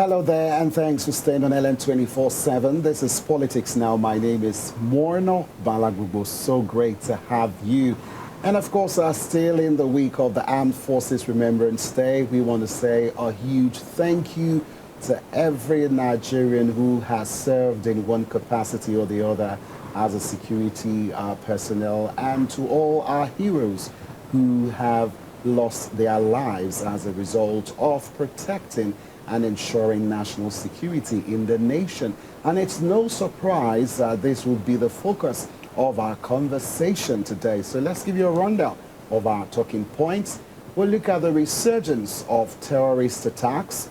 Hello there, and thanks for staying on LN 24/7. This is Politics Now. My name is Morno Balagubo. So great to have you. And of course, still in the week of the Armed Forces Remembrance Day, we want to say a huge thank you to every Nigerian who has served in one capacity or the other as a security personnel, and to all our heroes who have lost their lives as a result of protecting and ensuring national security in the nation. And it's no surprise that this will be the focus of our conversation today. So let's give you a rundown of our talking points. We'll look at the resurgence of terrorist attacks.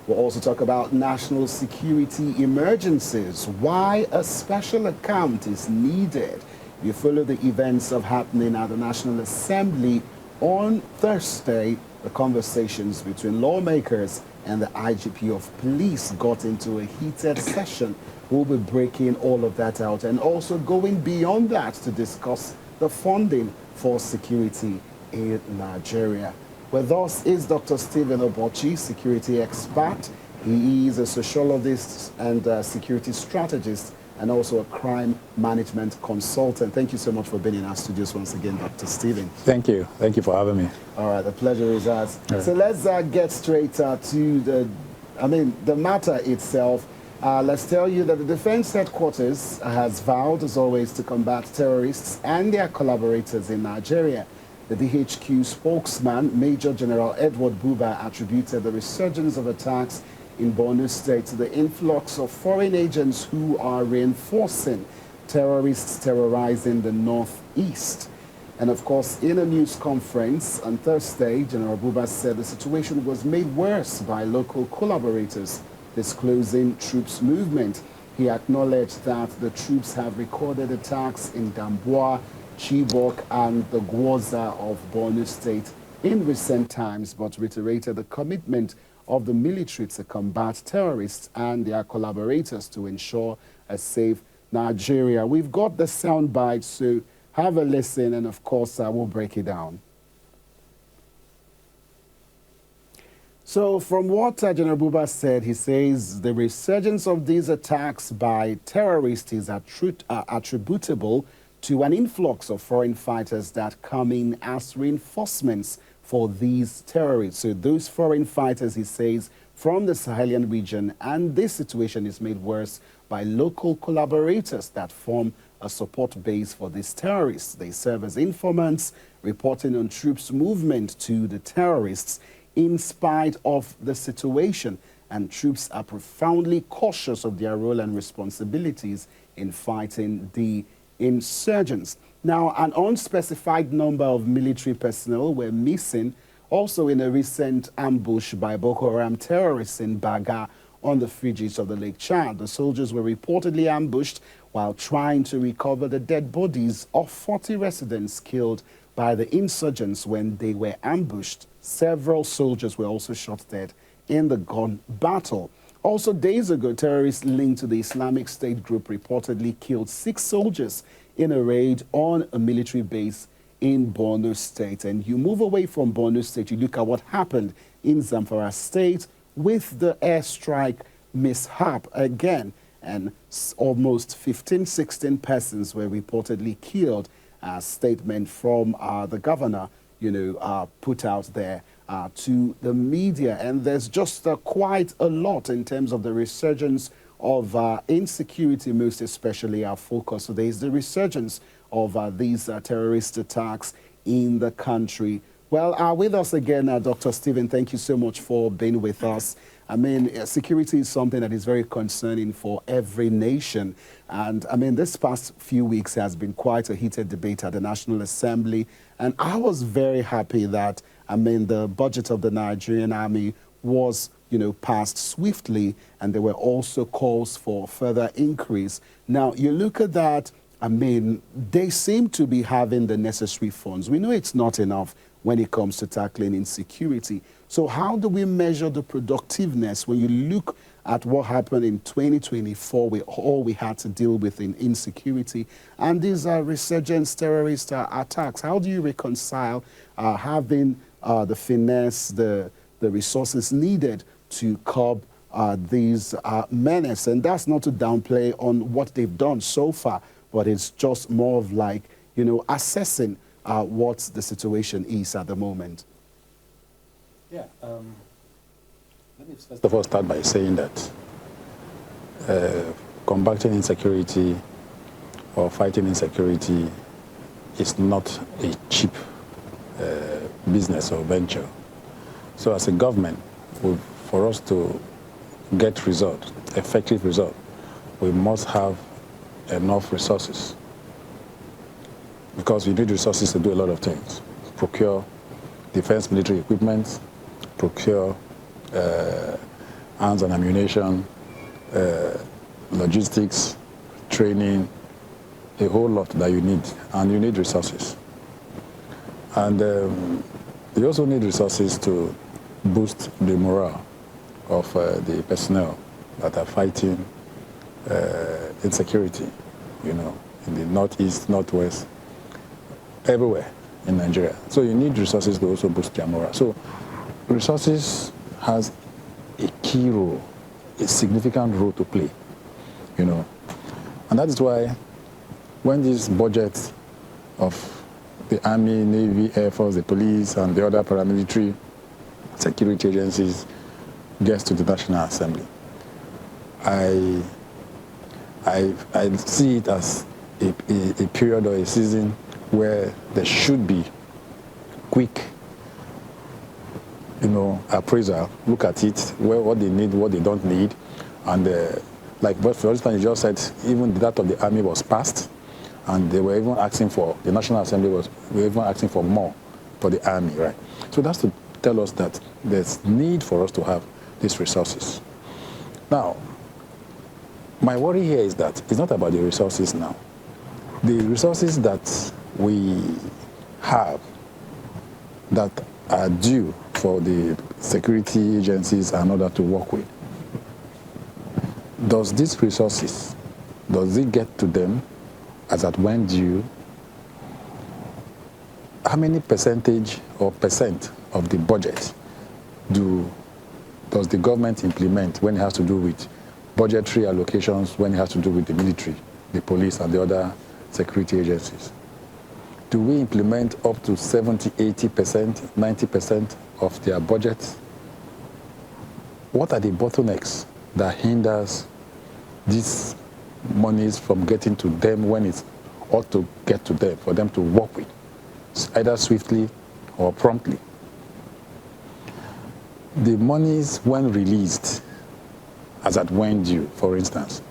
We'll also talk about national security emergencies, why a special account is needed. You follow the events of happening at the National Assembly on Thursday. The conversations between lawmakers and the IGP of police got into a heated session. We'll be breaking all of that out and also going beyond that to discuss the funding for security in Nigeria. With us is Dr. Stephen Obochi, security expert. He is a sociologist and a security strategist and also a crime management consultant. Thank you so much for being in our studios once again, Dr. Stephen. Thank you. Thank you for having me. All right, the pleasure is ours. Right. So let's get straight to the matter itself. Let's tell you that the Defense Headquarters has vowed, as always, to combat terrorists and their collaborators in Nigeria. The DHQ spokesman, Major General Edward Buba, attributed the resurgence of attacks in Borno State to the influx of foreign agents who are reinforcing terrorists terrorizing the northeast. And of course, in a news conference on Thursday, General Buba said the situation was made worse by local collaborators disclosing troops movement. He acknowledged that the troops have recorded attacks in Damboa, Chibok, and the Gwoza of Borno State in recent times, but reiterated the commitment of the military to combat terrorists and their collaborators to ensure a safe Nigeria. We've got the soundbite, so have a listen, and of course, we'll break it down. So from what General Buba said, he says the resurgence of these attacks by terrorists is attributable to an influx of foreign fighters that come in as reinforcements for these terrorists. So those foreign fighters, he says, from the Sahelian region, and this situation is made worse by local collaborators that form a support base for these terrorists. They serve as informants, reporting on troops' movement to the terrorists in spite of the situation, and troops are profoundly cautious of their role and responsibilities in fighting the insurgents. Now, an unspecified number of military personnel were missing also in a recent ambush by Boko Haram terrorists in Baga on the fringes of the Lake Chad. The soldiers were reportedly ambushed while trying to recover the dead bodies of 40 residents killed by the insurgents when they were ambushed. Several soldiers were also shot dead in the gun battle. Also, days ago, terrorists linked to the Islamic State group reportedly killed 6 soldiers in a raid on a military base in Borno State. And you move away from Borno State, you look at what happened in Zamfara State with the airstrike mishap again. And almost 15, 16 persons were reportedly killed. A statement from the governor, put out there to the media. And there's just quite a lot in terms of the resurgence of insecurity, most especially our focus today is the resurgence of these terrorist attacks in the country. Well, with us again, Dr. Stephen, thank you so much for being with us. I mean, security is something that is very concerning for every nation. And I mean, this past few weeks has been quite a heated debate at the National Assembly. And I was very happy that, the budget of the Nigerian Army was, passed swiftly. And there were also calls for further increase. Now, you look at that, they seem to be having the necessary funds. We know it's not enough when it comes to tackling insecurity. So how do we measure the productiveness when you look at what happened in 2024 with all we had to deal with in insecurity and these resurgent terrorist attacks? How do you reconcile having the finesse, the resources needed to curb these menace. And that's not to downplay on what they've done so far, but it's just more of like, assessing what the situation is at the moment. Yeah. Let me first of all start by saying that combating insecurity or fighting insecurity is not a cheap business or venture. So as a government, for us to get result, effective result, we must have enough resources, because we need resources to do a lot of things. Procure defense military equipment, procure arms and ammunition, logistics, training, a whole lot that you need, and you need resources. And you also need resources to boost the morale of the personnel that are fighting insecurity, in the northeast, northwest, everywhere in Nigeria. So you need resources to also boost their morale. So resources has a key role, a significant role to play, And that is why when this budget of the Army, Navy, Air Force, the police, and the other paramilitary security agencies gets to the National Assembly, I see it as a period or a season where there should be quick, appraisal, look at it, what they need, what they don't need, and for instance, you just said even that of the Army was passed, and they were even asking for, the National Assembly were even asking for more for the Army, right? So that's to tell us that there's need for us to have these resources. Now, my worry here is that it's not about the resources now. The resources that we have that are due for the security agencies and other to work with, does these resources, does it get to them as at when due? How many percentage or percent of the budget does the government implement when it has to do with budgetary allocations, when it has to do with the military, the police, and the other security agencies? Do we implement up to 70, 80%, 90% of their budgets? What are the bottlenecks that hinders these monies from getting to them when it ought to get to them, for them to work with, either swiftly or promptly? The monies, when released, as at when due, for instance,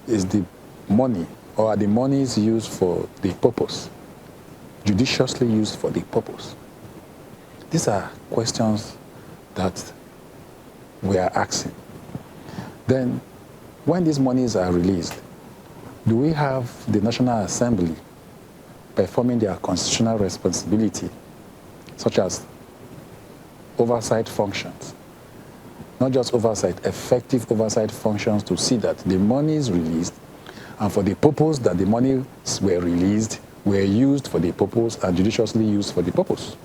is the money, or are the monies used for the purpose, judiciously used for the purpose? These are questions that we are asking. Then, when these monies are released, do we have the National Assembly performing their constitutional responsibility, such as oversight functions? Not just oversight, effective oversight functions to see that the money is released, and for the purpose that the monies were released, were used for the purpose and judiciously used for the purpose.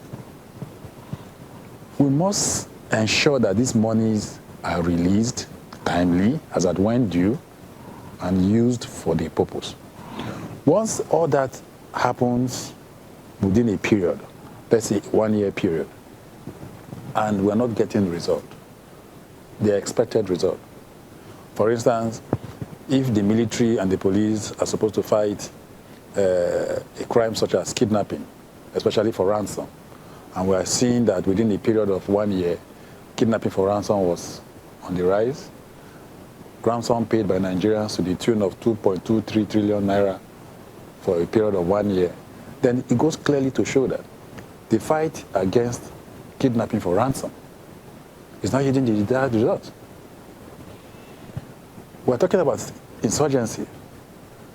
We must ensure that these monies are released timely, as at when due, and used for the purpose. Once all that happens within a period, let's say 1 year period, and we're not getting result, the expected result. For instance, if the military and the police are supposed to fight a crime such as kidnapping, especially for ransom, and we are seeing that within a period of 1 year, kidnapping for ransom was on the rise, ransom paid by Nigerians to the tune of 2.23 trillion naira for a period of 1 year, then it goes clearly to show that the fight against kidnapping for ransom is not yielding the desired result. We're talking about insurgency.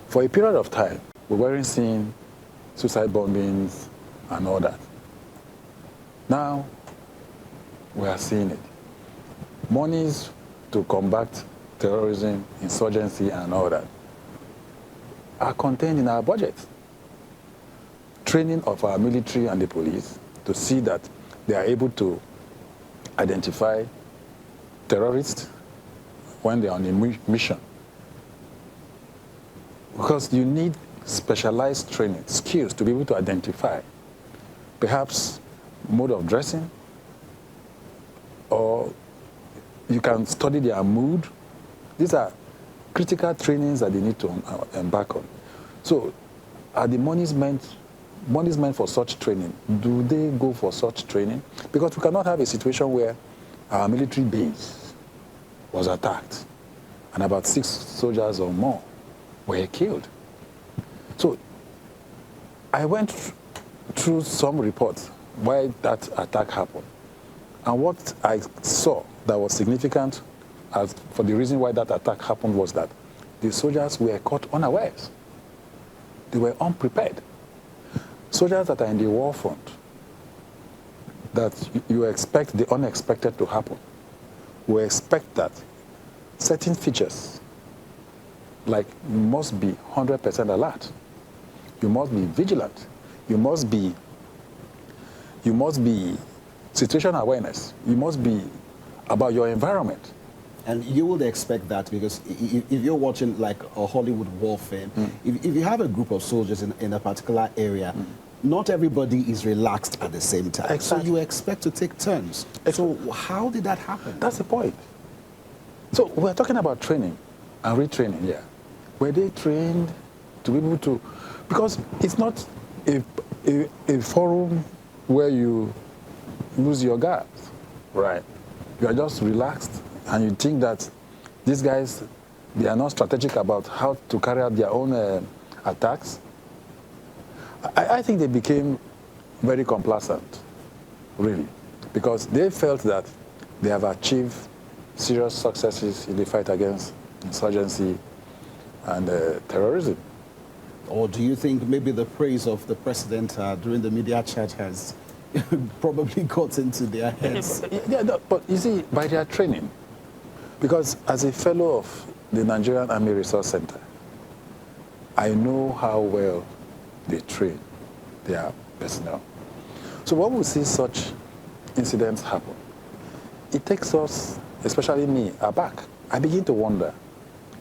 For a period of time, we weren't seeing suicide bombings and all that. Now, we are seeing it. Monies to combat terrorism, insurgency, and all that are contained in our budget. Training of our military and the police to see that they are able to identify terrorists, when they're on a mission. Because you need specialized training, skills to be able to identify perhaps mode of dressing, or you can study their mood. These are critical trainings that they need to embark on. So are the monies meant for such training? Do they go for such training? Because we cannot have a situation where our military base was attacked and about 6 soldiers or more were killed. So I went through some reports why that attack happened. And what I saw that was significant as for the reason why that attack happened was that the soldiers were caught unawares. They were unprepared. Soldiers that are in the war front, that you expect the unexpected to happen, we expect that certain features, like you must be 100% alert, you must be vigilant, you must be situation awareness, you must be about your environment. And you would expect that because if you're watching like a Hollywood war film, if you have a group of soldiers in a particular area, not everybody is relaxed at the same time. Exactly. So you expect to take turns. So how did that happen? That's the point. So we're talking about training and retraining here. Were they trained to be able to, because it's not a forum where you lose your guard, right? You are just relaxed and you think that these guys, they are not strategic about how to carry out their own attacks. I think they became very complacent, really, because they felt that they have achieved serious successes in the fight against insurgency and terrorism. Or do you think maybe the praise of the president during the media chat has probably got into their heads? Yeah, no, but you see, by their training, because as a fellow of the Nigerian Army Resource Center, I know how well they train their personnel. So when we see such incidents happen, it takes us, especially me, aback. I begin to wonder,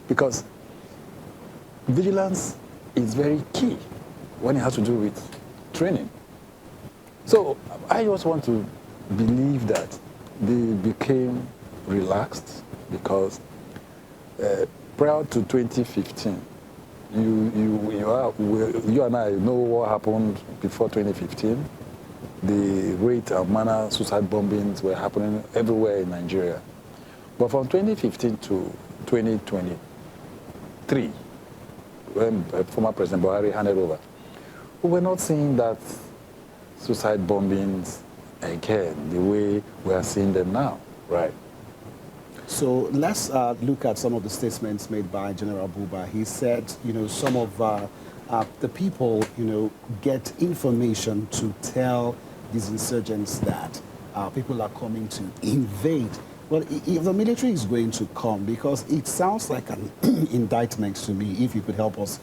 because vigilance is very key when it has to do with training. So I just want to believe that they became relaxed because prior to 2015, you and I know what happened before 2015. The rate of manner suicide bombings were happening everywhere in Nigeria. But from 2015 to 2023, when former President Buhari handed over, we were not seeing that suicide bombings again the way we are seeing them now, right? So let's look at some of the statements made by General Buba. He said, some of the people, get information to tell these insurgents that people are coming to invade. Well, if the military is going to come, because it sounds like an indictment to me, if you could help us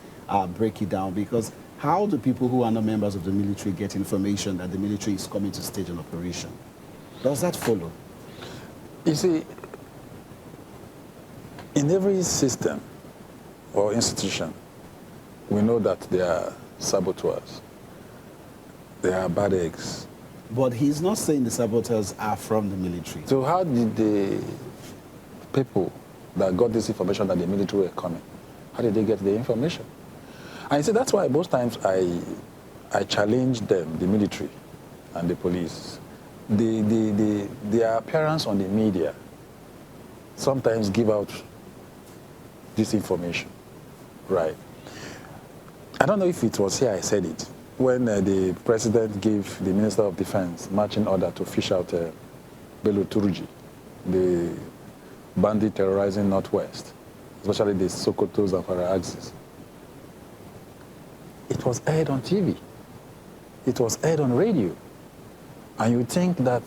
break it down, because how do people who are not members of the military get information that the military is coming to stage an operation? Does that follow? You see, in every system or institution, we know that there are saboteurs, there are bad eggs. But he's not saying the saboteurs are from the military. So how did the people that got this information that the military were coming, how did they get the information? And you see, that's why most times I challenge them, the military and the police. Their appearance on the media sometimes give out this information, right? I don't know if it was here I said it, when the president gave the Minister of Defense marching order to fish out Bello Turji, the bandit terrorizing Northwest, especially the Sokotos and Farah axis. It was aired on TV. It was aired on radio. And you think that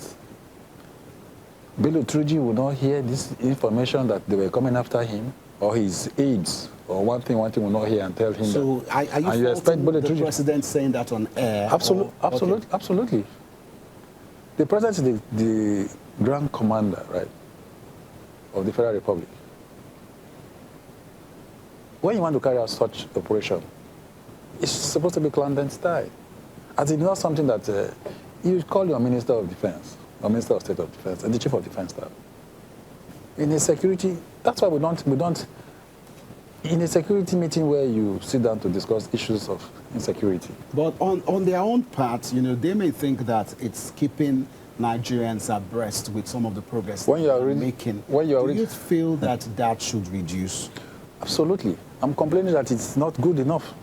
Bello Turji would not hear this information that they were coming after him, or his aides, or one thing will not hear and tell him so that. So are you faulting the president saying that on air? Absolutely. The president is the Grand Commander, right, of the Federal Republic. when you want to carry out such operation, it's supposed to be clandestine. As it's not something that you call your Minister of Defense, or Minister of State of Defense, and the Chief of Defense Staff. In a security, that's why we don't, in a security meeting where you sit down to discuss issues of insecurity. But on their own part, you know, they may think that it's keeping Nigerians abreast with some of the progress When you are making. when you are Do you feel that that should reduce? Absolutely. I'm complaining that it's not good enough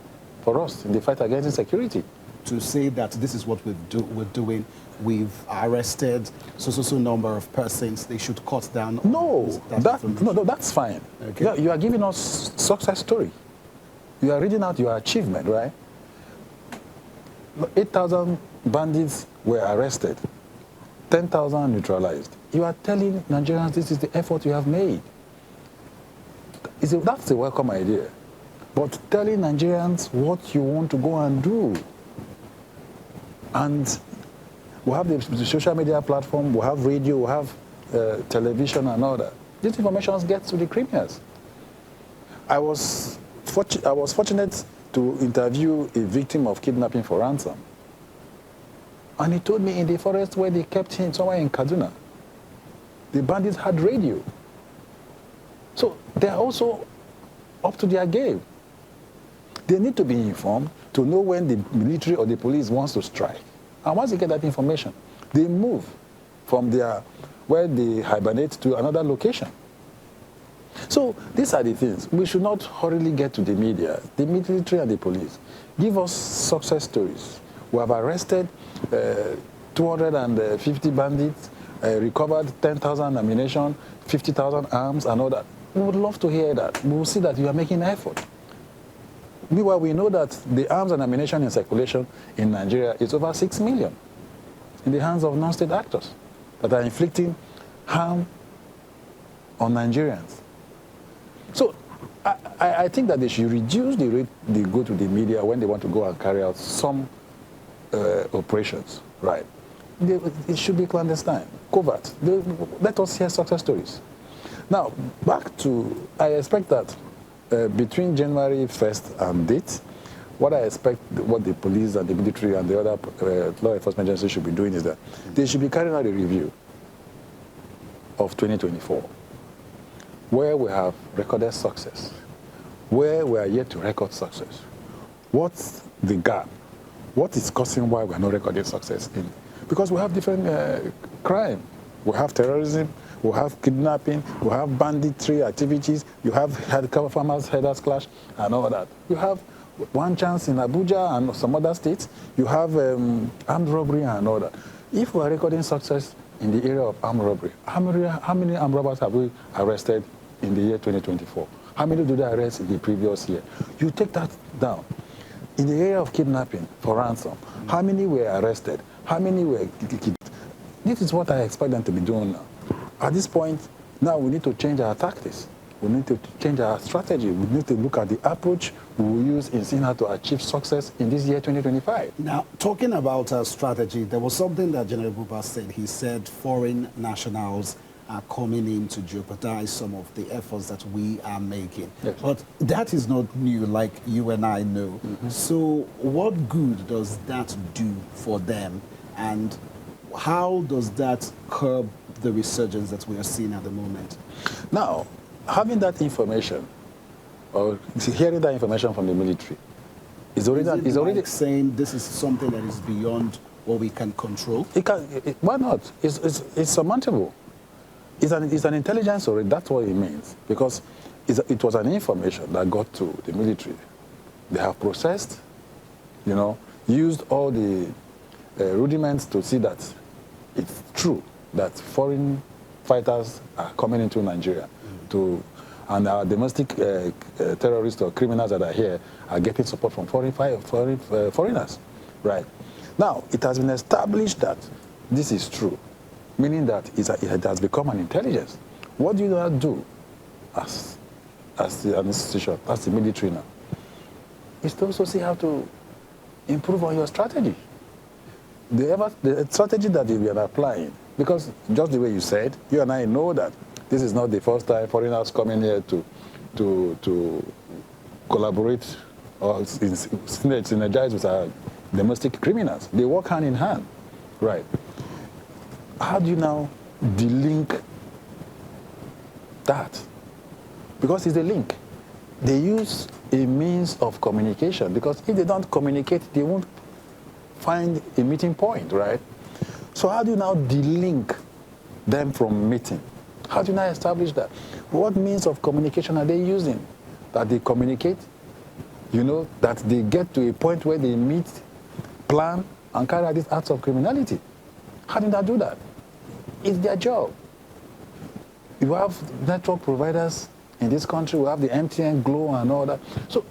for us in the fight against insecurity. To say that this is what we're doing, we've arrested so number of persons, they should cut down. No, that that's fine. Okay. You are giving us success story. You are reading out your achievement, right? 8,000 bandits were arrested, 10,000 neutralized. You are telling Nigerians this is the effort you have made. That's a welcome idea. But telling Nigerians what you want to go and do. And we have the social media platform, we have radio, we have television and all that. This information gets to the criminals. I was fortunate to interview a victim of kidnapping for ransom. And he told me in the forest where they kept him, somewhere in Kaduna, the bandits had radio. So they're also up to their game. They need to be informed to know when the military or the police wants to strike. And once they get that information, they move from where they hibernate to another location. So these are the things. We should not hurriedly get to the media, the military and the police. Give us success stories. We have arrested 250 bandits, recovered 10,000 ammunition, 50,000 arms and all that. We would love to hear that. We will see that you are making an effort. Meanwhile, we know that the arms and ammunition in circulation in Nigeria is over 6 million in the hands of non-state actors that are inflicting harm on Nigerians. So I think that they should reduce the rate they go to the media when they want to go and carry out some operations, right? It should be clandestine, covert. Let us hear success stories. Now, back to, I expect that between January 1st and date, what I expect what the police and the military and the other law enforcement agencies should be doing is that they should be carrying out a review of 2024, where we have recorded success, where we are yet to record success. What's the gap? What is causing why we are not recording success in? Because we have different crime. We have terrorism, we have kidnapping, we have banditry activities, you have farmers headers clash and all that. You have one chance in Abuja and some other states, you have armed robbery and all that. If we are recording success in the area of armed robbery, how many armed robbers have we arrested in the year 2024? How many did they arrest in the previous year? You take that down. In the area of kidnapping for ransom, how many were arrested? How many were kidnapped? This is what I expect them to be doing now. At this point, now we need to change our tactics. We need to change our strategy. We need to look at the approach we will use in seeing how to achieve success in this year 2025. Now, talking about our strategy, there was something that General Buba said. He said foreign nationals are coming in to jeopardize some of the efforts that we are making. Yes. But that is not new, like you and I know. Mm-hmm. So what good does that do for them? And how does that curb the resurgence that we are seeing at the moment? Now, having that information, or hearing that information from the military, is already like saying this is something that is beyond what we can control. Why not? It's surmountable. It's an intelligence already. That's what it means, because it was an information that got to the military. They have processed, used all the rudiments to see that it's true that foreign fighters are coming into Nigeria and our domestic terrorists or criminals that are here are getting support from foreigners, right? Now, it has been established that this is true, meaning that it has become an intelligence. What do you not do as an institution, as the military now? Is to also see how to improve on your strategy. The strategy that we are applying, because just the way you said, you and I know that this is not the first time foreigners coming here to collaborate or synergize with our domestic criminals. They work hand in hand, right? How do you now delink that? Because it's a link. They use a means of communication, because if they don't communicate, they won't find a meeting point, right? So how do you now delink them from meeting? How do you now establish that? What means of communication are they using? That they communicate, that they get to a point where they meet, plan, and carry out these acts of criminality. How did they do that? It's their job. You have network providers in this country. We have the MTN, Glo, and all that. So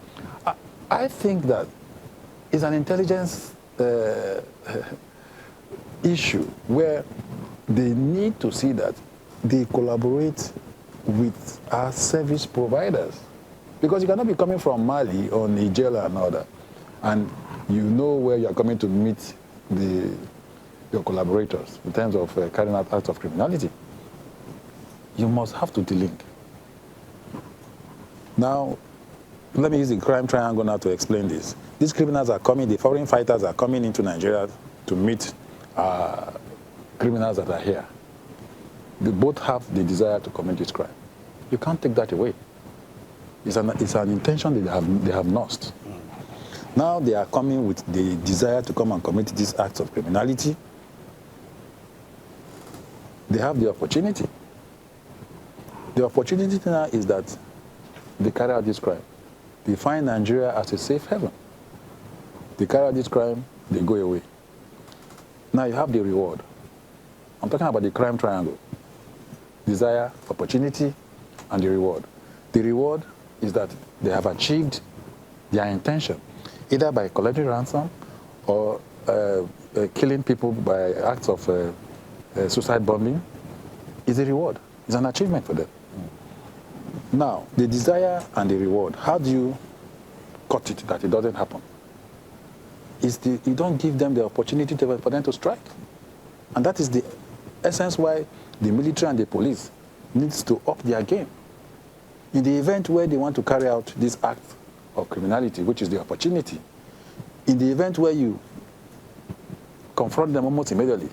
I think that it's an intelligence issue where they need to see that they collaborate with our service providers. Because you cannot be coming from Mali or Nigeria and all that, and you know where you are coming to meet your collaborators in terms of carrying out acts of criminality. You must have to delink. Now, let me use the crime triangle now to explain this. These criminals are coming, the foreign fighters are coming into Nigeria to meet criminals that are here. They both have the desire to commit this crime. You can't take that away. It's an intention that they have lost. Now they are coming with the desire to come and commit these acts of criminality. They have the opportunity. The opportunity now is that they carry out this crime. They find Nigeria as a safe haven. They carry out this crime, they go away. Now you have the reward. I'm talking about the crime triangle. Desire, opportunity, and the reward. The reward is that they have achieved their intention, either by collecting ransom or killing people by acts of suicide bombing. Is a reward. It's an achievement for them. Now, the desire and the reward, how do you cut it that it doesn't happen? You don't give them the opportunity for them to strike. And that is the essence why the military and the police needs to up their game. In the event where they want to carry out this act of criminality, which is the opportunity, in the event where you confront them almost immediately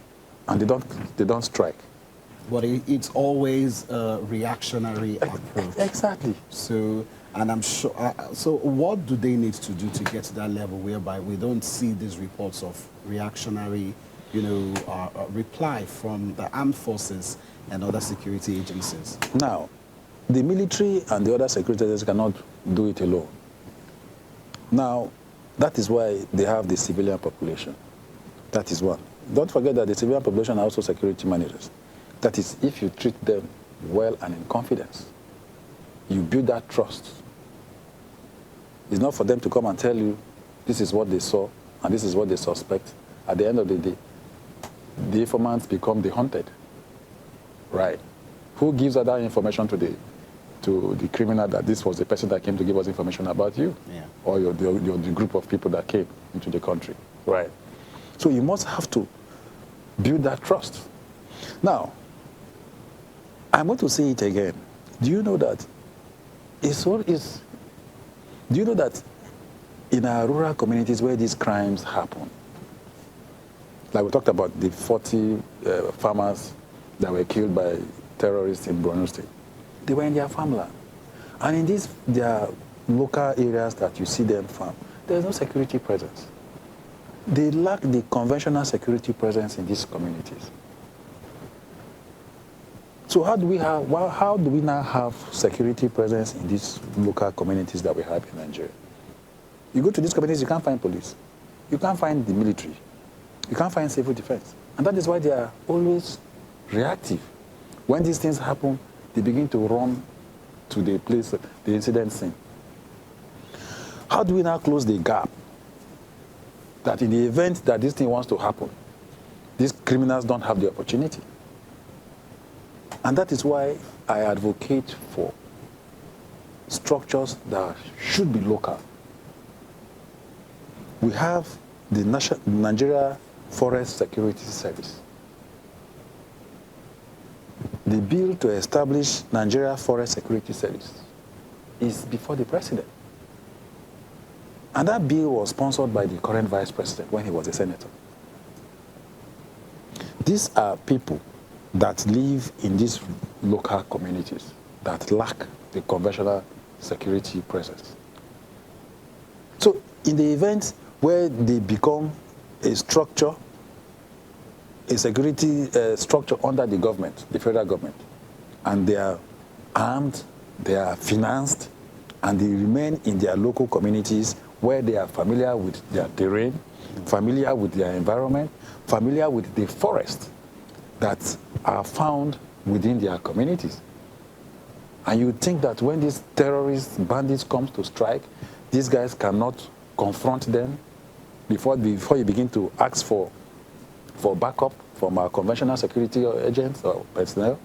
and they don't strike. But it's always a reactionary approach. Exactly. So, and I'm sure, so what do they need to do to get to that level whereby we don't see these reports of reactionary, reply from the armed forces and other security agencies? Now, the military and the other security agencies cannot do it alone. Now, that is why they have the civilian population. That is one. Don't forget that the civilian population are also security managers. That is, if you treat them well and in confidence, you build that trust. It's not for them to come and tell you, this is what they saw and this is what they suspect. At the end of the day, the informants become the hunted. Right? Who gives that information to the criminal that this was the person that came to give us information about you? Yeah. Or the group of people that came into the country? Right? So you must have to build that trust. Now, I'm going to say it again. Do you know that in our rural communities where these crimes happen, like we talked about the 40 farmers that were killed by terrorists in Borno State, they were in their farmland. And in their local areas that you see them farm, there's no security presence. They lack the conventional security presence in these communities. So how do we now have security presence in these local communities that we have in Nigeria? You go to these communities, you can't find police. You can't find the military. You can't find civil defense. And that is why they are always reactive. When these things happen, they begin to run to the place, the incident scene. How do we now close the gap? That in the event that this thing wants to happen, these criminals don't have the opportunity. And that is why I advocate for structures that should be local. We have the Nigeria Forest Security Service. The bill to establish Nigeria Forest Security Service is before the president. And that bill was sponsored by the current vice president when he was a senator. These are people that live in these local communities that lack the conventional security presence. So in the event where they become a structure, a security structure under the government, the federal government, and they are armed, they are financed, and they remain in their local communities where they are familiar with their terrain, familiar with their environment, familiar with the forest that are found within their communities. And you think that when these terrorists, bandits come to strike, these guys cannot confront them before you begin to ask for backup from our conventional security agents or personnel.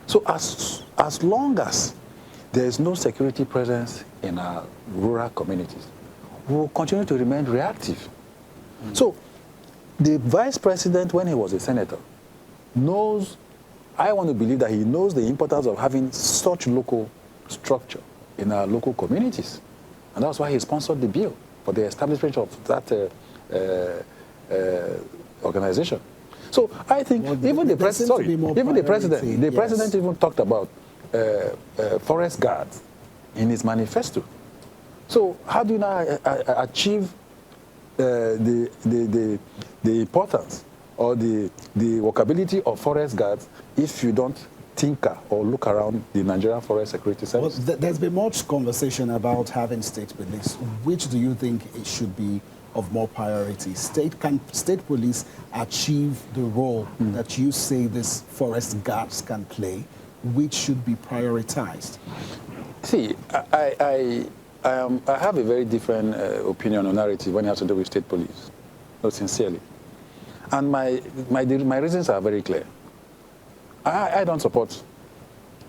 So as long as there is no security presence in our rural communities, we will continue to remain reactive. So the vice president, when he was a senator, knows, I want to believe that he knows the importance of having such local structure in our local communities. And that's why he sponsored the bill for the establishment of that organization. So I think even the president, the president even talked about forest guards in his manifesto. So how do you now achieve the importance or the workability of forest guards if you don't tinker or look around the Nigerian Forest Security Service? Well, there's been much conversation about having state police. Which do you think it should be of more priority? Can state police achieve the role that you say these forest guards can play? Which should be prioritized? See, I have a very different opinion or narrative when it has to do with state police, no, sincerely. And my reasons are very clear. I don't support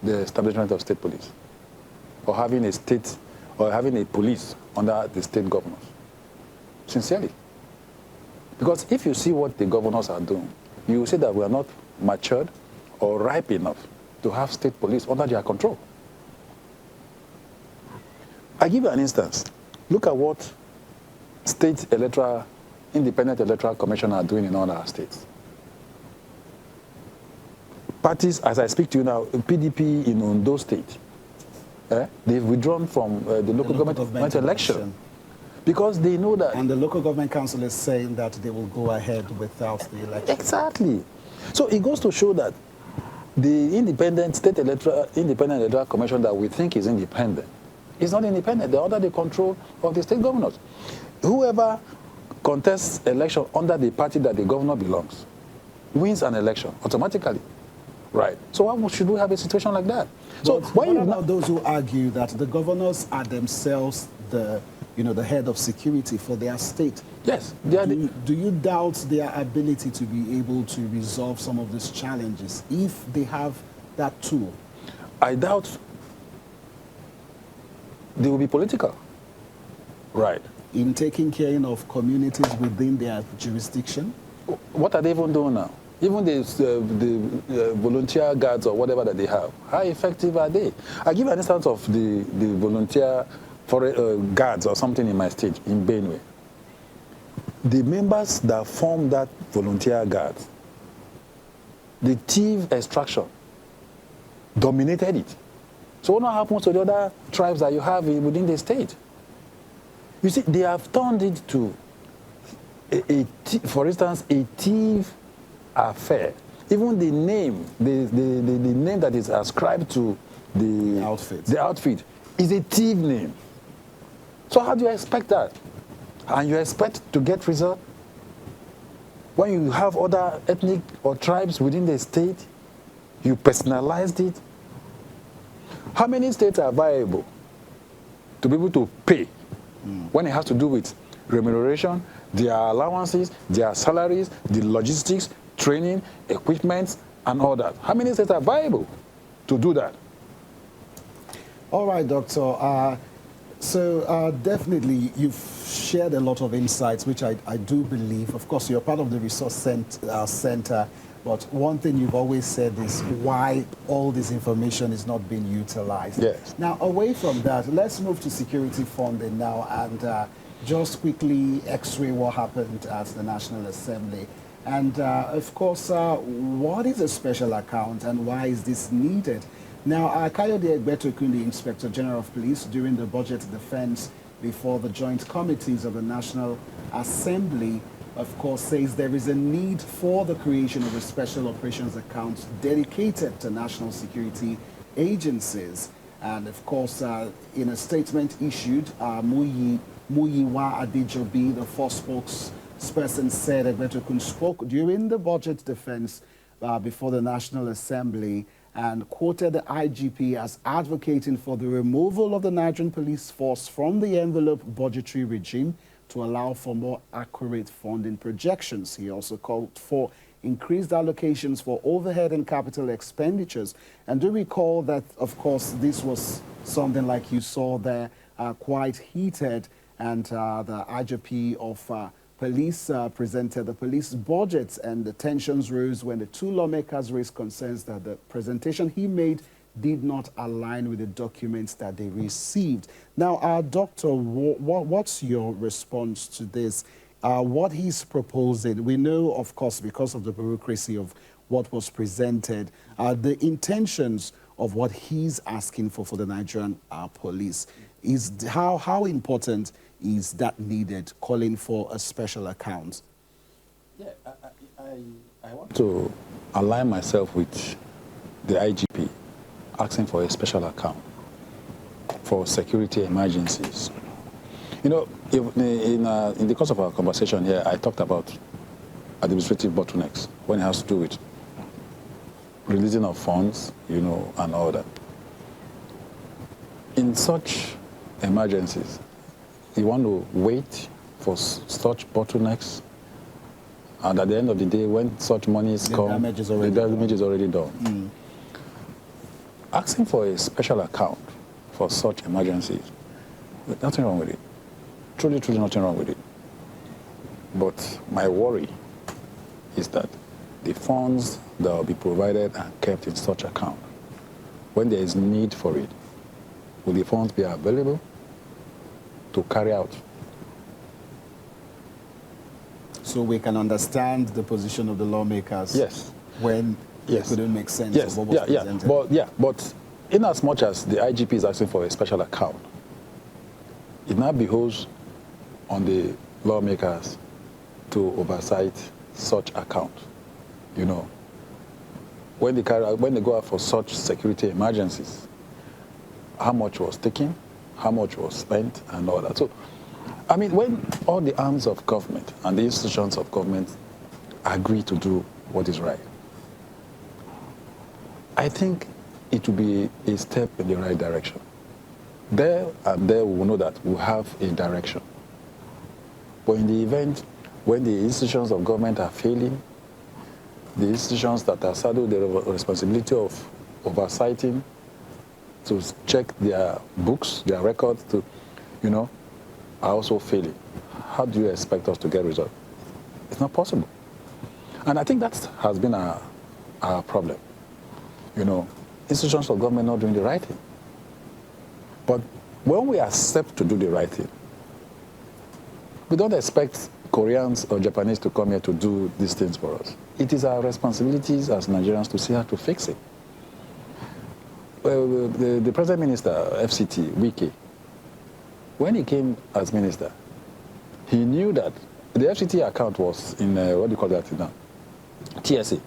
the establishment of state police or having a state or having a police under the state governors. Sincerely. Because if you see what the governors are doing, you will see that we are not matured or ripe enough to have state police under their control. I give you an instance. Look at what independent electoral commission are doing in all our states. Parties, as I speak to you now, PDP in Ondo State, they've withdrawn from the local government election because they know that... And the local government council is saying that they will go ahead without the election. Exactly. So it goes to show that the independent electoral commission that we think is independent is not independent. They're under the control of the state governors. Whoever contests election under the party that the governor belongs wins an election automatically. Right. So why should we have a situation like that? So what about those who argue that the governors are themselves the head of security for their state? Yes. Do you doubt their ability to be able to resolve some of these challenges if they have that tool? I doubt they will be political. Right. In taking care of communities within their jurisdiction? What are they even doing now? Even the volunteer guards or whatever that they have, how effective are they? I give an instance of the volunteer guards or something in my state, in Benue. The members that form that volunteer guards, the thief extraction dominated it. So what happens to the other tribes that you have within the state? You see, they have turned it to, for instance, a thief affair. Even the name, the name that is ascribed to the outfit is a thief name. So how do you expect that? And you expect to get result when you have other ethnic or tribes within the state? You personalized it. How many states are viable to be able to pay when it has to do with remuneration, their allowances, their salaries, the logistics, training, equipment, and all that? How many states are viable to do that? All right, Doctor. So definitely you've shared a lot of insights, which I do believe. Of course, you're part of the resource center But one thing you've always said is why all this information is not being utilized. Yes. Now, away from that, let's move to security funding now and just quickly x-ray what happened at the National Assembly. And of course, what is a special account and why is this needed? Now, Kayode Egbetokun, the Inspector General of Police, during the budget defense before the joint committees of the National Assembly, of course, says there is a need for the creation of a special operations account dedicated to national security agencies. And of course, in a statement issued, Muyiwa Adejobi, the first spokesperson, said Egbetokun spoke during the budget defense before the National Assembly and quoted the IGP as advocating for the removal of the Nigerian police force from the envelope budgetary regime to allow for more accurate funding projections. He also called for increased allocations for overhead and capital expenditures. And do recall that, of course, this was something like you saw there, quite heated, and the IGP of police presented the police budget, and the tensions rose when the two lawmakers raised concerns that the presentation he made did not align with the documents that they received. Now, Doctor, what's your response to this? What he's proposing, we know, of course, because of the bureaucracy of what was presented, the intentions of what he's asking for the Nigerian police. Is how important is that needed, calling for a special account? Yeah, I want to align myself with the IGP, asking for a special account for security emergencies. You know, in the course of our conversation here, I talked about administrative bottlenecks when it has to do with releasing of funds, you know, and all that. In such emergencies, you want to wait for such bottlenecks, and at the end of the day, when such monies come, the damage is already done. Mm. Asking for a special account for such emergencies, nothing wrong with it. Truly, truly nothing wrong with it. But my worry is that the funds that will be provided and kept in such account, when there is need for it, will the funds be available to carry out? So we can understand the position of the lawmakers. Yes. When yes. It couldn't make sense yes. of what was presented. But in as much as the IGP is asking for a special account, it now behoves on the lawmakers to oversight such account. You know, when they go out for such security emergencies, how much was taken, how much was spent, and all that. So, I mean, when all the arms of government and the institutions of government agree to do what is right, I think it will be a step in the right direction. There and there we will know that we have a direction. But in the event when the institutions of government are failing, the institutions that are saddled the responsibility of oversighting, to check their books, their records, to, you know, are also failing. How do you expect us to get results? It's not possible. And I think that has been our problem. You know, institutions of government not doing the right thing. But when we accept to do the right thing, we don't expect Koreans or Japanese to come here to do these things for us. It is our responsibilities as Nigerians to see how to fix it. The President Minister, FCT, Wike, when he came as minister, he knew that the FCT account was in, what do you call that now? TSA.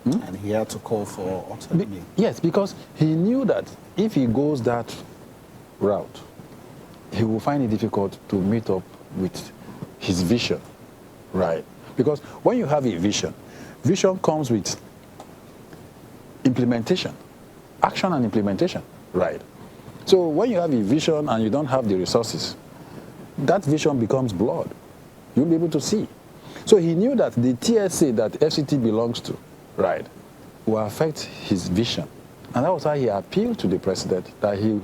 And he had to call for autonomy. Yes, because he knew that if he goes that route, he will find it difficult to meet up with his vision, right? Because when you have a vision, vision comes with implementation, action and implementation, right? So when you have a vision and you don't have the resources, that vision becomes blurred. You'll be able to see. So he knew that the TSA that FCT belongs to, right, will affect his vision. And that was why he appealed to the president that he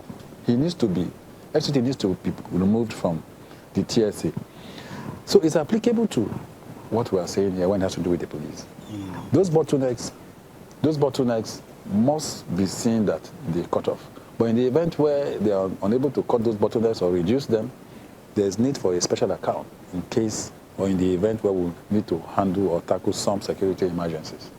needs to be, FCT needs to be removed from the TSA. So it's applicable to what we are saying here when it has to do with the police. Those bottlenecks must be seen that they cut off. But in the event where they are unable to cut those bottlenecks or reduce them, there's need for a special account in case or in the event where we need to handle or tackle some security emergencies.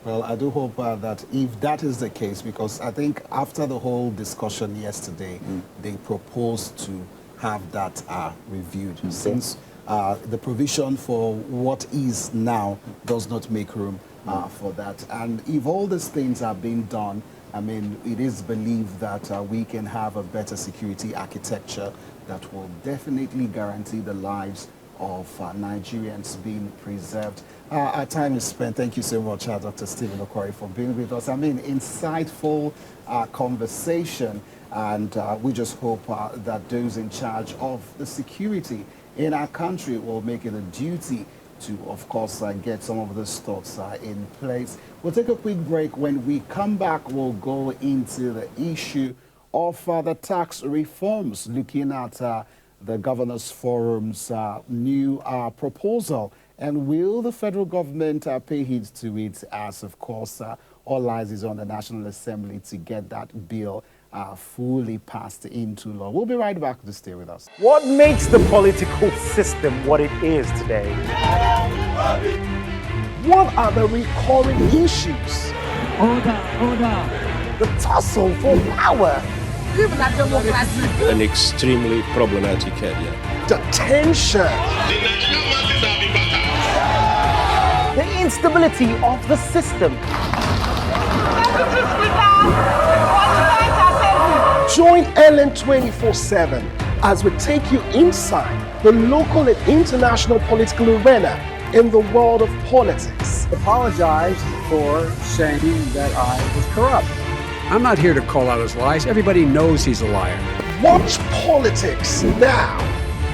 Well, I do hope that if that is the case, because I think after the whole discussion yesterday, they proposed to have that reviewed, since the provision for what is now does not make room for that. And if all these things are being done, I mean, it is believed that we can have a better security architecture that will definitely guarantee the lives of Nigerians being preserved. Our time is spent. Thank you so much, Dr. Stephen Okwari, for being with us. I mean, insightful conversation, and we just hope that those in charge of the security in our country will make it a duty to, of course, get some of those thoughts in place. We'll take a quick break. When we come back, we'll go into the issue of the tax reforms, looking at the Governors Forum's new proposal. And will the federal government pay heed to it, as, of course, all eyes is on the National Assembly to get that bill fully passed into law. We'll be right back to stay with us. What makes the political system what it is today? What are the recurring issues? Order. The tussle for power. An extremely problematic area. The tension. The instability of the system. Join Ellen 24/7 as we take you inside the local and international political arena in the world of politics. Apologize for saying that I was corrupt. I'm not here to call out his lies. Everybody knows he's a liar. Watch politics now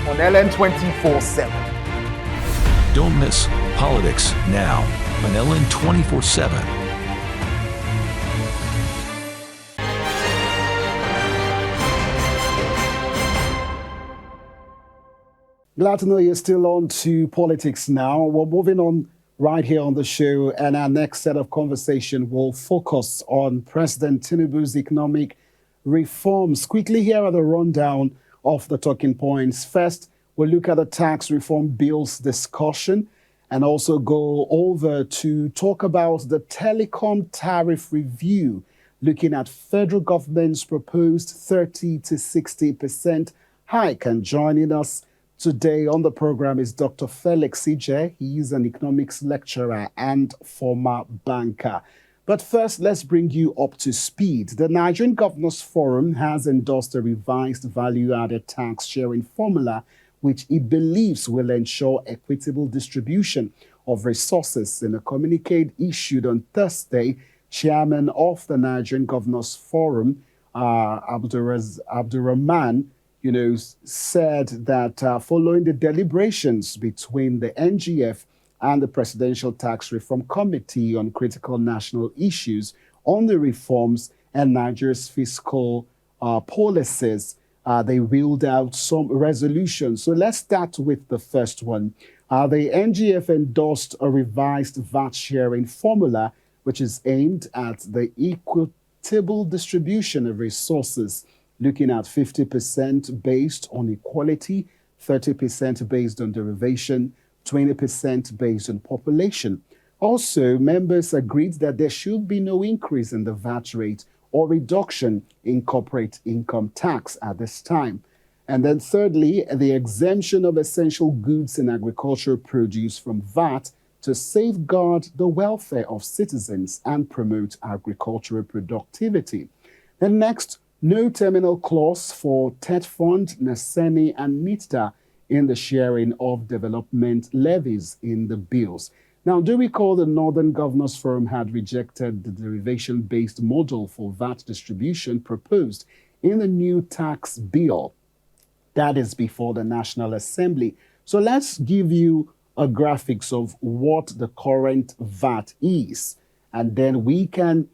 On LN 24/7. Don't miss Politics Now on LN 24/7. Glad to know you're still on to Politics Now. We're moving on right here on the show, and our next set of conversation will focus on President Tinubu's economic reforms. Quickly, here are the rundown of the talking points. First, we'll look at the tax reform bill's discussion and also go over to talk about the telecom tariff review, looking at federal government's proposed 30 to 60% hike. And joining us today on the program is Dr. Felix Ije. He is an economics lecturer and former banker. But first, let's bring you up to speed. The Nigerian Governors Forum has endorsed a revised value-added tax sharing formula, which it believes will ensure equitable distribution of resources. In a communique issued on Thursday, Chairman of the Nigerian Governors Forum, Abdurrahman, said that following the deliberations between the NGF and the Presidential Tax Reform Committee on critical national issues on the reforms and Nigeria's fiscal policies, they wheeled out some resolutions. So let's start with the first one. The NGF endorsed a revised VAT sharing formula, which is aimed at the equitable distribution of resources, looking at 50% based on equality, 30% based on derivation, 20% based on population. Also, members agreed that there should be no increase in the VAT rate or reduction in corporate income tax at this time. And then thirdly, the exemption of essential goods and agricultural produce from VAT to safeguard the welfare of citizens and promote agricultural productivity. Then next, no terminal clause for TET Fund, Naseni, and NITDA in the sharing of development levies in the bills. Now, do recall the Northern Governors Forum had rejected the derivation-based model for VAT distribution proposed in the new tax bill that is before the National Assembly. So let's give you a graphics of what the current VAT is, and then we can,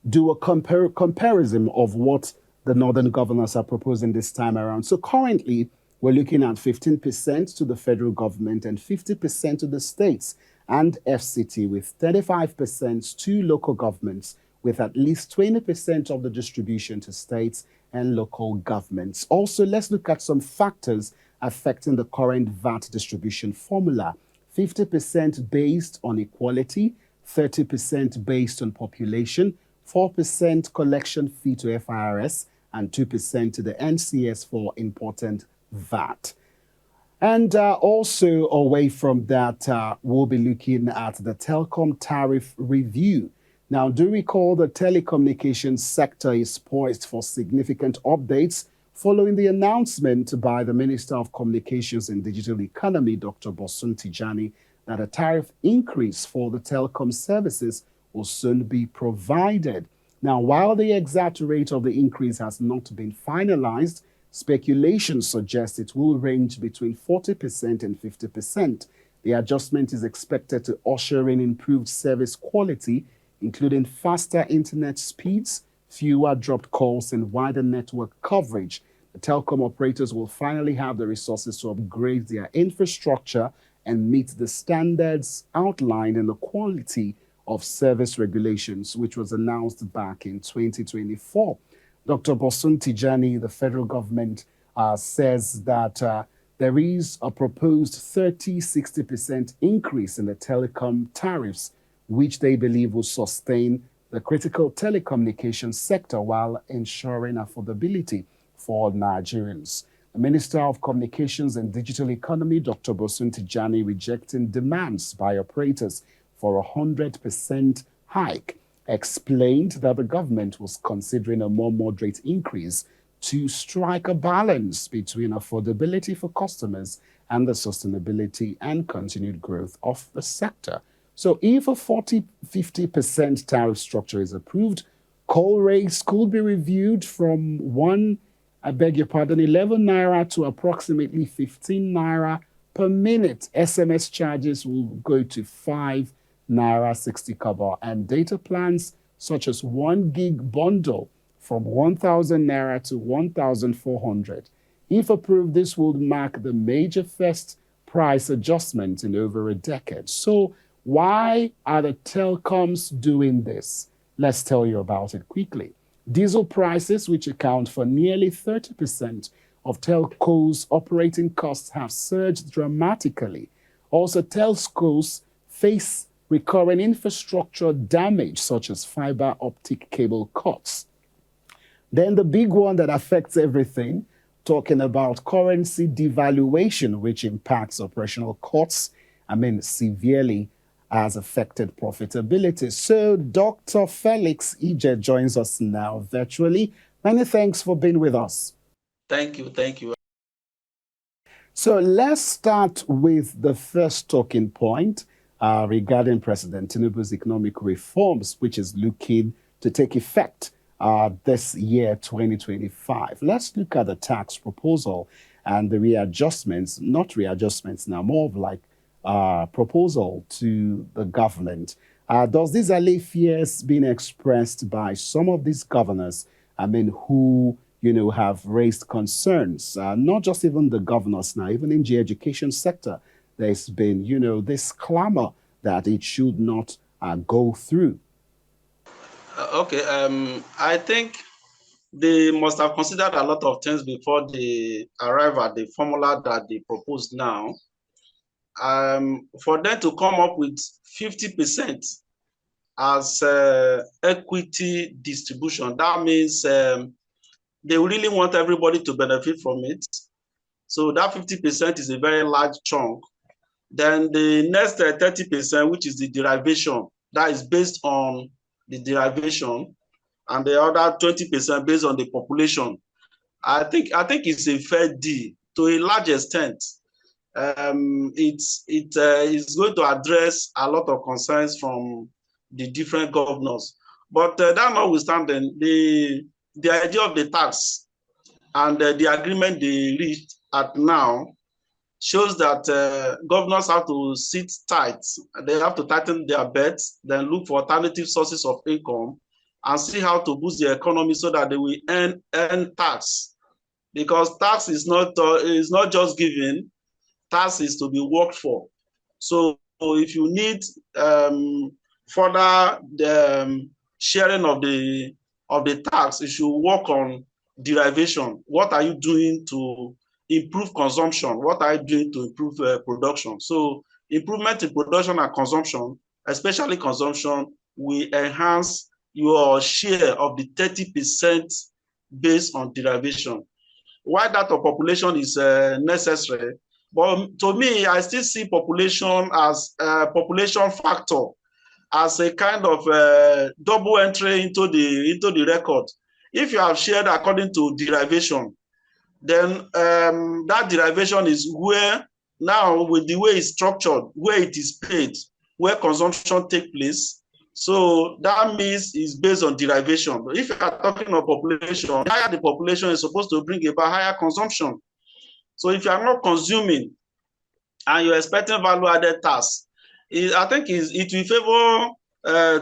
do a comparison of what the Northern Governors are proposing this time around. So currently, We're looking at 15% to the federal government and 50% to the states and FCT, with 35% to local governments, with at least 20% of the distribution to states and local governments. Also, let's look at some factors affecting the current VAT distribution formula. 50% based on equality, 30% based on population, 4% collection fee to FIRS, and 2% to the NCS for important VAT. And also away from that, we'll be looking at the telecom tariff review. Now, do recall the telecommunications sector is poised for significant updates following the announcement by the Minister of Communications and Digital Economy, Dr. Bosun Tijani, that a tariff increase for the telecom services will soon be provided. Now, while the exact rate of the increase has not been finalized, speculation suggests it will range between 40% and 50%. The adjustment is expected to usher in improved service quality, including faster internet speeds, fewer dropped calls, and wider network coverage. The telecom operators will finally have the resources to upgrade their infrastructure and meet the standards outlined in the quality of service regulations, which was announced back in 2024. Dr. Bosun Tijani, the federal government, says that there is a proposed 30-60% increase in the telecom tariffs, which they believe will sustain the critical telecommunications sector while ensuring affordability for Nigerians. The Minister of Communications and Digital Economy, Dr. Bosun Tijani, rejecting demands by operators for a 100% hike, explained that the government was considering a more moderate increase to strike a balance between affordability for customers and the sustainability and continued growth of the sector. So if a 40-50% tariff structure is approved, call rates could be reviewed from 11 naira to approximately 15 naira per minute. SMS charges will go to 5 naira 60 kobo, and data plans such as 1 gig bundle from 1,000 naira to 1,400. If approved, this would mark the major first price adjustment in over a decade. So why are the telecoms doing this? Let's tell you about it quickly. Diesel prices, which account for nearly 30% of telcos' operating costs, have surged dramatically. Also, telcos face recurring infrastructure damage, such as fiber optic cable cuts. Then the big one that affects everything, talking about currency devaluation, which impacts operational costs, severely has affected profitability. So Dr. Felix Ije joins us now virtually. Many thanks for being with us. Thank you. Thank you. So let's start with the first talking point regarding President Tinubu's economic reforms, which is looking to take effect this year, 2025. Let's look at the tax proposal and the readjustments, not readjustments now, more of like proposal to the government. Does this allay fears being expressed by some of these governors, who, have raised concerns, not just even the governors now, even in the education sector, there's been, this clamor that it should not go through? I think they must have considered a lot of things before they arrive at the formula that they propose now. For them to come up with 50% as equity distribution, that means they really want everybody to benefit from it. So that 50% is a very large chunk. Then the next 30%, which is the derivation, that is based on the derivation, and the other 20% based on the population. I think it's a fair deal to a large extent. It is going to address a lot of concerns from the different governors. But that notwithstanding, the idea of the tax and the agreement they reached at now shows that governors have to sit tight. They have to tighten their belts, then look for alternative sources of income and see how to boost the economy so that they will earn tax because tax is not just given. Tax is to be worked for. So if you need further sharing of the tax, you should work on derivation. What are you doing to improve consumption? What are you doing to improve production? So improvement in production and consumption, especially consumption, will enhance your share of the 30% based on derivation. Why that of population is necessary, but to me, I still see population as a population factor, as a kind of double entry into the record. If you have shared according to derivation, then that derivation is where, now with the way it's structured, where it is paid, where consumption takes place. So that means it's based on derivation. But if you are talking of population, higher the population is supposed to bring about higher consumption. So if you are not consuming and you're expecting value-added tax, I think it will favor,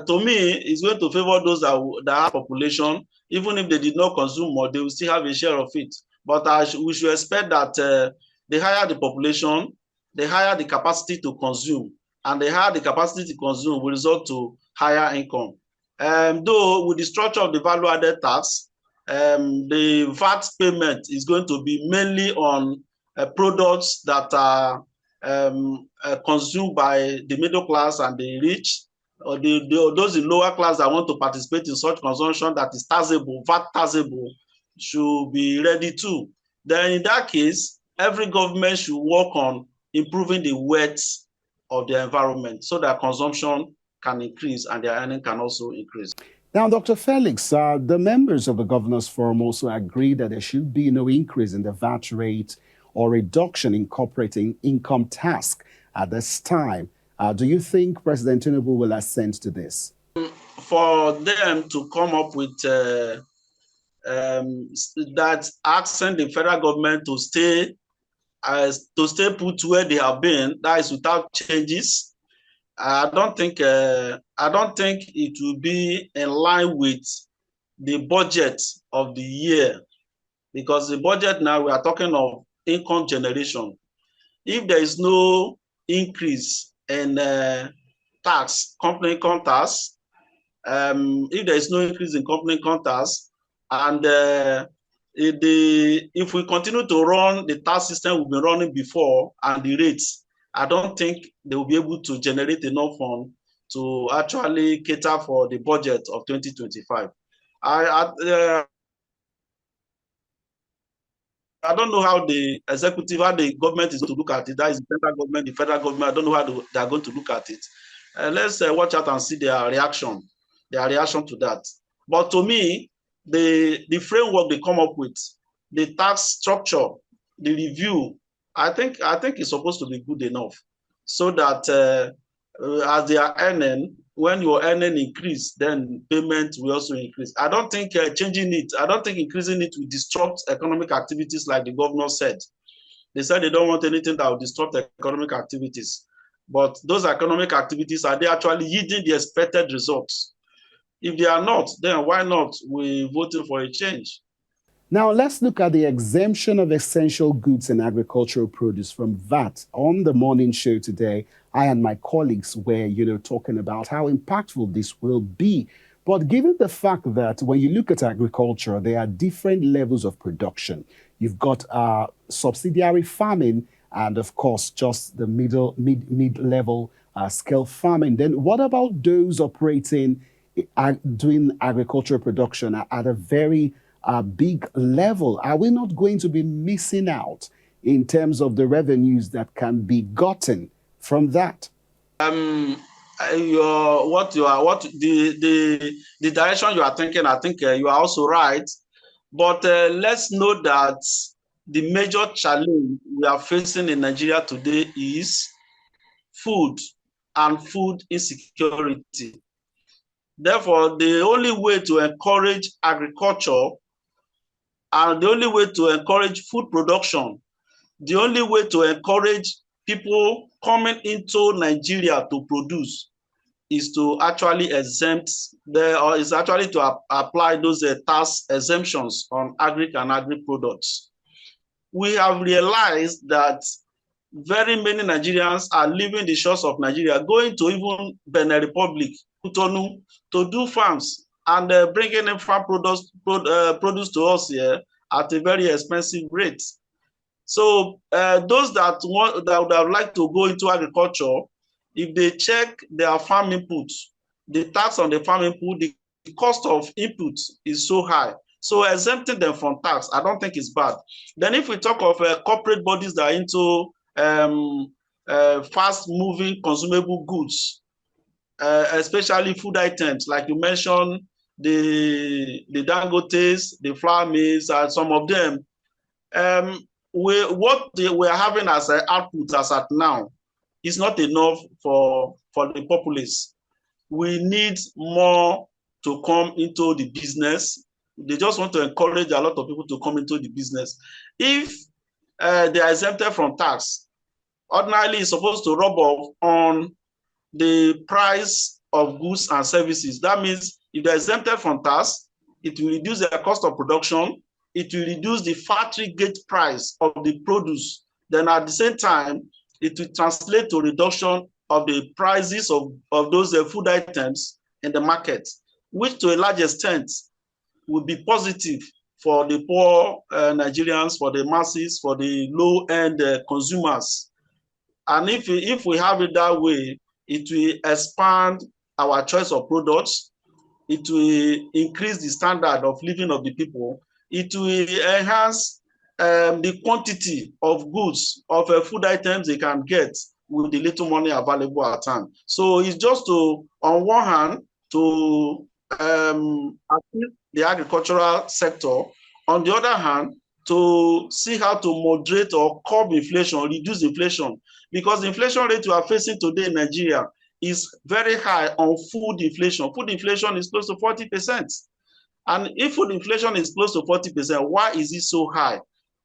to me, it's going to favor those that have population. Even if they did not consume more, they will still have a share of it. But we should expect that the higher the population, the higher the capacity to consume, and the higher the capacity to consume will result to higher income. Though with the structure of the value-added tax, the VAT payment is going to be mainly on products that are consumed by the middle class and the rich, or those in lower class that want to participate in such consumption that is taxable, VAT taxable, should be ready too. Then in that case, every government should work on improving the wealth of the environment so that consumption can increase and their earning can also increase. Now, Dr. Felix, the members of the Governors Forum also agreed that there should be no increase in the VAT rate or reduction in corporate income tax at this time. Do you think President Tinubu will assent to this? For them to come up with that, asking the federal government to stay put where they have been, that is without changes, I don't think it will be in line with the budget of the year, because the budget now, we are talking of income generation. If there is no increase in tax, company income tax, if there is no increase in company income tax, and if we continue to run the tax system we've been running before and the rates, I don't think they will be able to generate enough funds to actually cater for the budget of 2025. I don't know how the government is going to look at it. That is the central government, the federal government. I don't know how they are going to look at it. Let's watch out and see their reaction to that. But to me, the framework they come up with, the tax structure, the review, I think it's supposed to be good enough, so that as they are earning, when your earning increase, then payment will also increase. I don't think changing it, I don't think increasing it will disrupt economic activities like the governor said. They said they don't want anything that will disrupt economic activities. But those economic activities, are they actually yielding the expected results? If they are not, then why not we voting for a change? Now, let's look at the exemption of essential goods and agricultural produce from VAT. On the morning show today, I and my colleagues were, talking about how impactful this will be. But given the fact that when you look at agriculture, there are different levels of production. You've got subsidiary farming and, of course, just the mid-level scale farming. Then what about those operating, doing agricultural production at a very big level? Are we not going to be missing out in terms of the revenues that can be gotten from that? The direction you are thinking, I think you are also right. But let's note that the major challenge we are facing in Nigeria today is food and food insecurity. Therefore, the only way to encourage agriculture and the only way to encourage food production, the only way to encourage people coming into Nigeria to produce is to actually apply those tax exemptions on agri and agri products. we have realized that very many Nigerians are leaving the shores of Nigeria, going to even Benin Republic, Cotonou, to do farms and bringing in farm produce to us here at a very expensive rate. So those that would have liked to go into agriculture, if they check their farm inputs, the tax on the farm input, the cost of input is so high. So exempting them from tax, I don't think is bad. Then if we talk of corporate bodies that are into fast-moving consumable goods, especially food items, like you mentioned, the Dangotes, the flour mills, and some of them, what we are having as an output as at now is not enough for the populace. We need more to come into the business. They just want to encourage a lot of people to come into the business. If they are exempted from tax, ordinarily it's supposed to rub off on the price of goods and services. That means if they're exempted from tax, it will reduce their cost of production, it will reduce the factory gate price of the produce. Then at the same time, it will translate to reduction of the prices of those food items in the market, which to a large extent will be positive for the poor Nigerians, for the masses, for the low-end consumers. And if we have it that way, it will expand our choice of products. It will increase the standard of living of the people. It will enhance the quantity of goods, of food items they can get with the little money available at hand. So it's just to, on one hand, to assist the agricultural sector. On the other hand, to see how to moderate or curb inflation, reduce inflation. Because the inflation rate we are facing today in Nigeria is very high on food inflation. Food inflation is close to 40%. And if food inflation is close to 40%, why is it so high?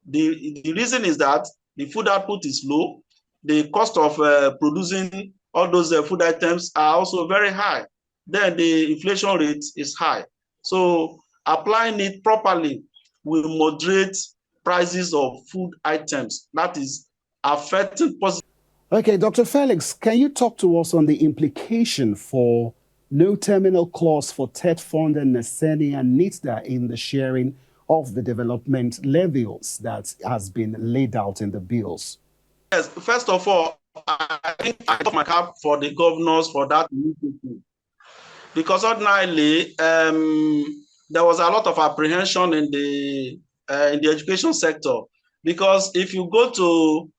The reason is that the food output is low. The cost of producing all those food items are also very high. Then the inflation rate is high. So applying it properly will moderate prices of food items. That is affecting positive. Okay, Dr. Felix, can you talk to us on the implication for no terminal clause for TED Fund and NESENI and NITDA in the sharing of the development levies that has been laid out in the bills? Yes, first of all, I think I got my cap for the governors for that initiative. Because ordinarily, there was a lot of apprehension in the education sector. Because if you go to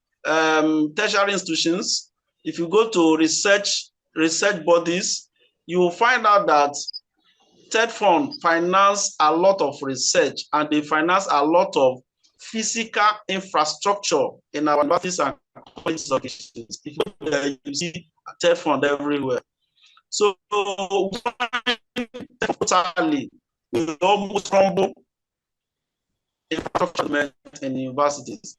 tertiary institutions, if you go to research bodies, you will find out that TED Fund finance a lot of research and they finance a lot of physical infrastructure in our universities and colleges. If you see TED Fund everywhere. So totally, we almost crumble infrastructure in universities.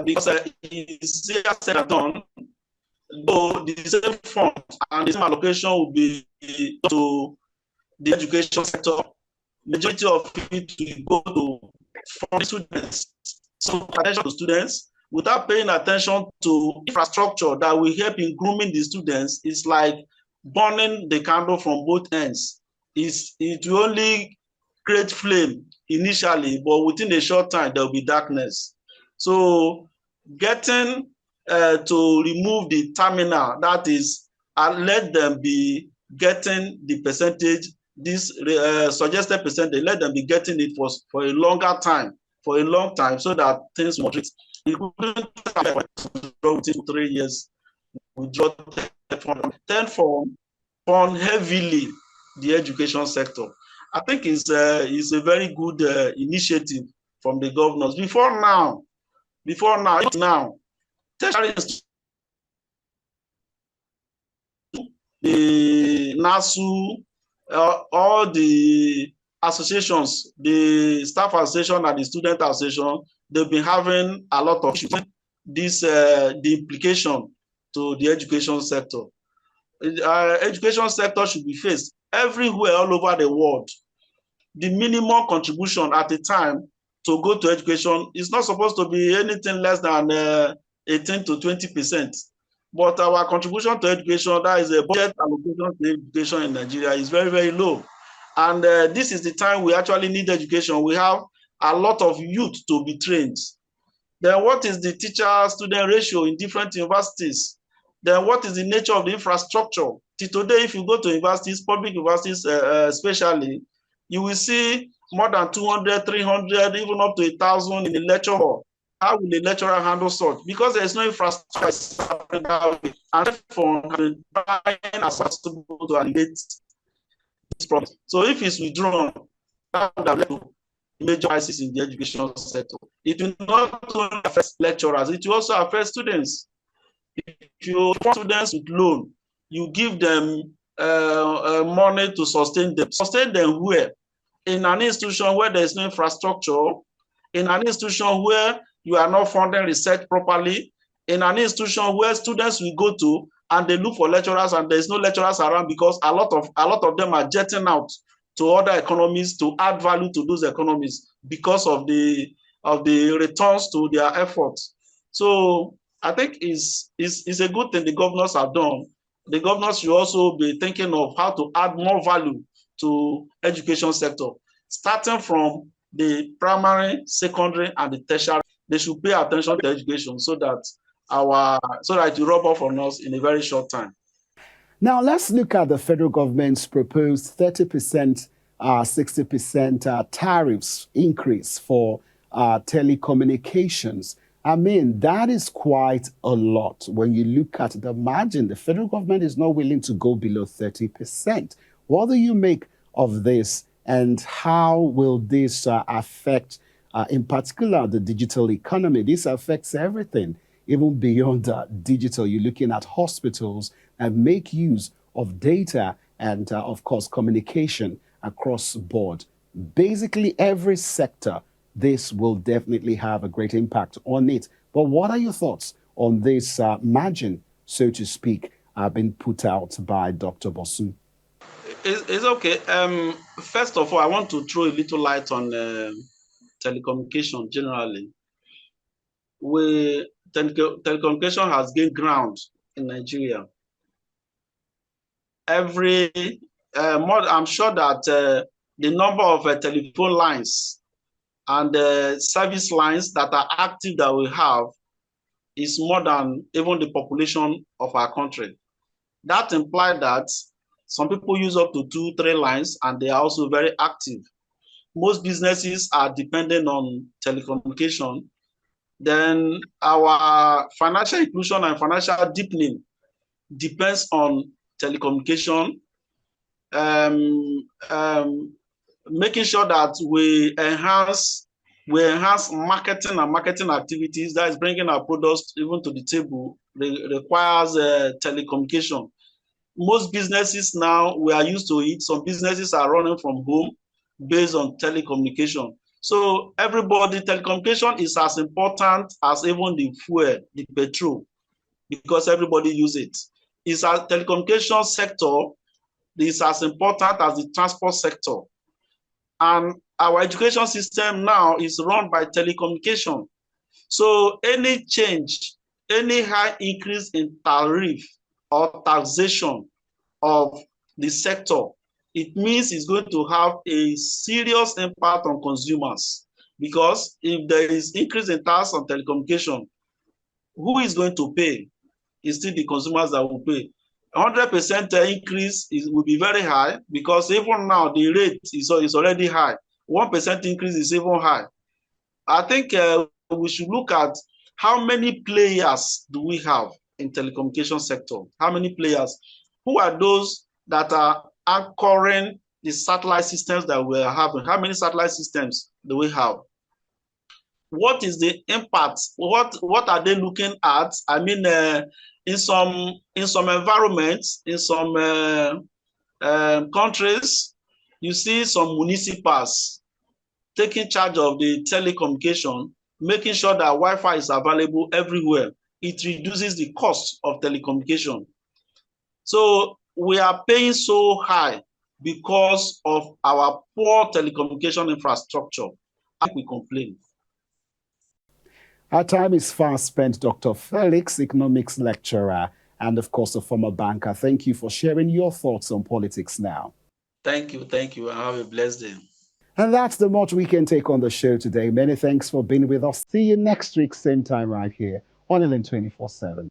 Because it's said and done, though the same fund and the same allocation will be to the education sector, majority of it will go to foreign students. So attention to students without paying attention to infrastructure that will help in grooming the students is like burning the candle from both ends. It will only create flame initially, but within a short time there will be darkness. So getting to remove the terminal, that is, and let them be getting the percentage, this suggested percentage, let them be getting it for a longer time, for a long time, so that things moderate. It within 3 years, we draw 10 fund heavily the education sector. I think it's a very good initiative from the governors. Before now, tertiary the NASU, all the associations, the staff association and the student association, they've been having a lot of issues. This the implication to the education sector. Education sector should be faced everywhere all over the world. The minimum contribution at the time to go to education is not supposed to be anything less than 18 to 20%. But our contribution to education, that is a budget allocation to education in Nigeria, is very, very low. And this is the time we actually need education. We have a lot of youth to be trained. Then what is the teacher-student ratio in different universities? Then what is the nature of the infrastructure? Till today, if you go to universities, public universities especially, you will see more than 200, 300, even up to 1,000 in the lecture hall. How will the lecturer handle such? Because there is no infrastructure, and therefore buying accessible to alleviate this problem. So if it's withdrawn, that would have led to major crisis in the education sector. It will not only affect lecturers, it will also affect students. If you want students with loan, you give them money to sustain them. Sustain them where? In an institution where there is no infrastructure, in an institution where you are not funding research properly, in an institution where students will go to and they look for lecturers and there is no lecturers around because a lot of them are jetting out to other economies to add value to those economies because of the returns to their efforts. So I think it's a good thing the governors have done. The governors should also be thinking of how to add more value to education sector, starting from the primary, secondary, and the tertiary. They should pay attention to education so that it will rub off on us in a very short time. Now, let's look at the federal government's proposed 30%, 60% tariffs increase for telecommunications. I mean, that is quite a lot. When you look at the margin, the federal government is not willing to go below 30%. What do you make of this, and how will this affect, in particular, the digital economy? This affects everything, even beyond digital. You're looking at hospitals and make use of data and, of course, communication across the board. Basically, every sector, this will definitely have a great impact on it. But what are your thoughts on this margin, so to speak, been put out by Dr. Bosun? It's okay. First of all, I want to throw a little light on telecommunication generally. Telecommunication has gained ground in Nigeria. I'm sure that the number of telephone lines and service lines that are active that we have is more than even the population of our country. That implies that some people use up to 2-3 lines and they are also very active. Most businesses are dependent on telecommunication. Then our financial inclusion and financial deepening depends on telecommunication. Making sure that we enhance marketing and marketing activities, that is bringing our products even to the table, requires telecommunication. Most businesses now, we are used to it. Some businesses are running from home based on telecommunication. So telecommunication is as important as even the fuel, the petrol, because everybody uses it. Telecommunication sector is as important as the transport sector. And our education system now is run by telecommunication. So any change, any high increase in tariff or taxation of the sector, it means it's going to have a serious impact on consumers. Because if there is increase in tax on telecommunication, who is going to pay? It's still the consumers that will pay. 100% increase will be very high, because even now the rate is already high. 1% increase is even high. I think we should look at how many players do we have in telecommunication sector. How many players? Who are those that are anchoring the satellite systems that we are having? How many satellite systems do we have? What is the impact? What are they looking at? I mean, in some environments, in some countries, you see some municipals taking charge of the telecommunication, making sure that Wi-Fi is available everywhere. It reduces the cost of telecommunication. So we are paying so high because of our poor telecommunication infrastructure. we complain. Our time is fast spent, Dr. Felix, economics lecturer, and of course, a former banker. Thank you for sharing your thoughts on politics now. Thank you, and have a blessed day. And that's the much we can take on the show today. Many thanks for being with us. See you next week, same time right here on LN 24/7.